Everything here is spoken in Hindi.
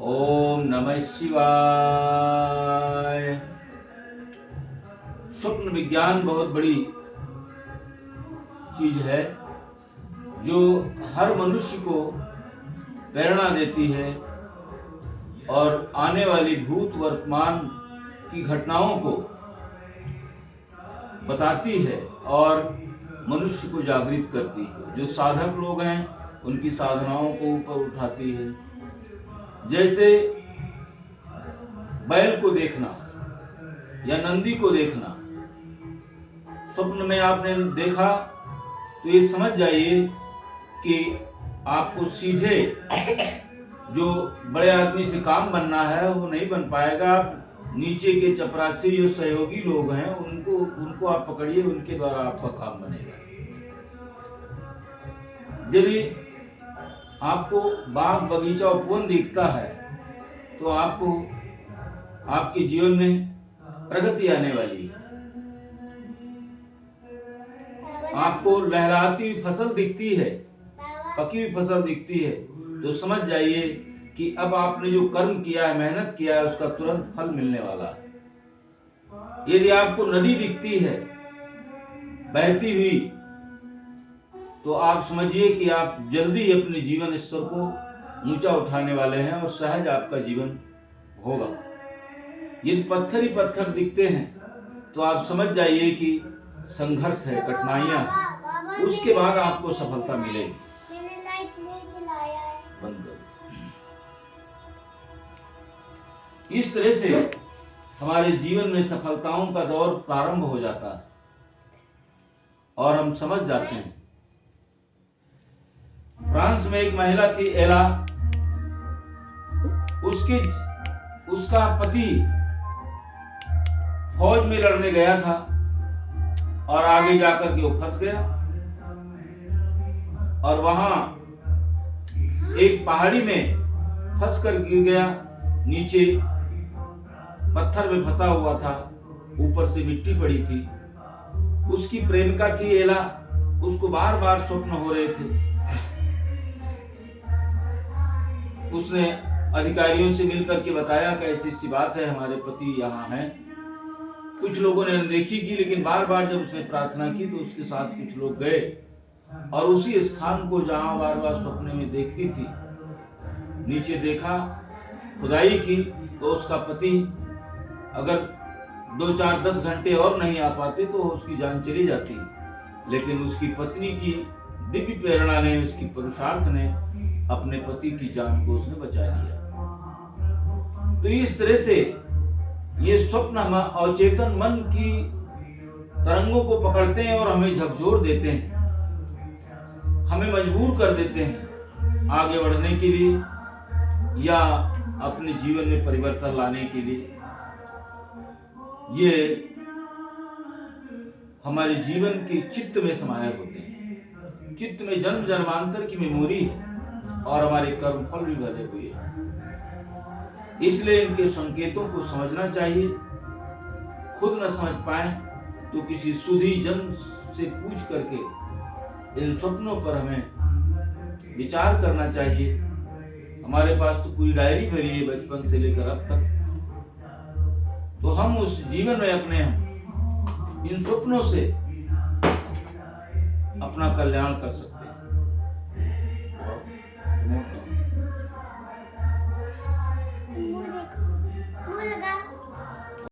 ओम नमः शिवाय। स्वप्न विज्ञान बहुत बड़ी चीज है जो हर मनुष्य को प्रेरणा देती है और आने वाली भूत वर्तमान की घटनाओं को बताती है और मनुष्य को जागृत करती है। जो साधक लोग हैं उनकी साधनाओं को ऊपर उठाती है। जैसे बैल को देखना या नंदी को देखना, स्वप्न में आपने देखा तो ये समझ जाइए कि आपको सीधे जो बड़े आदमी से काम बनना है वो नहीं बन पाएगा। नीचे के चपरासी जो सहयोगी लोग हैं उनको आप पकड़िए, उनके द्वारा आपका काम बनेगा। यदि आपको बाग बगीचा उपवन दिखता है तो आपको आपके जीवन में प्रगति आने वाली है। आपको लहराती हुई फसल दिखती है, पकी हुई फसल दिखती है तो समझ जाइए कि अब आपने जो कर्म किया है, मेहनत किया है, उसका तुरंत फल मिलने वाला है। यदि आपको नदी दिखती है बहती हुई तो आप समझिए कि आप जल्दी अपने जीवन स्तर को ऊंचा उठाने वाले हैं और सहज आपका जीवन होगा। यदि पत्थर ही पत्थर दिखते हैं तो आप समझ जाइए कि संघर्ष है, कठिनाइयां, उसके बाद आपको सफलता मिलेगी। बंद करो। इस तरह से हमारे जीवन में सफलताओं का दौर प्रारंभ हो जाता है और हम समझ जाते हैं। फ्रांस में एक महिला थी एला, उसका पति फौज में लड़ने गया था और आगे जाकर के वो फंस गया और वहां एक पहाड़ी में फंस कर गिर गया। नीचे पत्थर में फंसा हुआ था, ऊपर से मिट्टी पड़ी थी। उसकी प्रेमिका थी एला, उसको बार बार स्वप्न हो रहे थे। उसने अधिकारियों से मिलकर के बताया कि ऐसी सी बात है, हमारे पति यहाँ हैं। कुछ लोगों ने अनदेखी की, लेकिन बार बार जब उसने प्रार्थना की तो उसके साथ कुछ लोग गए और उसी स्थान को जहाँ बार बार स्वप्न में देखती थी, नीचे देखा, खुदाई की तो उसका पति अगर 2, 4, 10 घंटे और नहीं आ पाते तो उसकी जान चली जाती। लेकिन उसकी पत्नी की दिव्य प्रेरणा ने, उसकी पुरुषार्थ ने अपने पति की जान को उसने बचा लिया। तो इस तरह से ये स्वप्न हम अवचेतन मन की तरंगों को पकड़ते हैं और हमें झकझोर देते हैं, हमें मजबूर कर देते हैं आगे बढ़ने के लिए या अपने जीवन में परिवर्तन लाने के लिए। ये हमारे जीवन के चित्त में समाये होते हैं। चित्त में जन्म जन्मांतर की मेमोरी है और हमारे कर्म फल भी भरे हुए हैं। इसलिए इनके संकेतों को समझना चाहिए। खुद न समझ पाए तो किसी सुधी जन से पूछ करके इन स्वप्नों पर हमें विचार करना चाहिए। हमारे पास तो पूरी डायरी भरी है बचपन से लेकर अब तक, तो हम उस जीवन में अपने इन स्वप्नों से अपना कल्याण कर सकते हैं।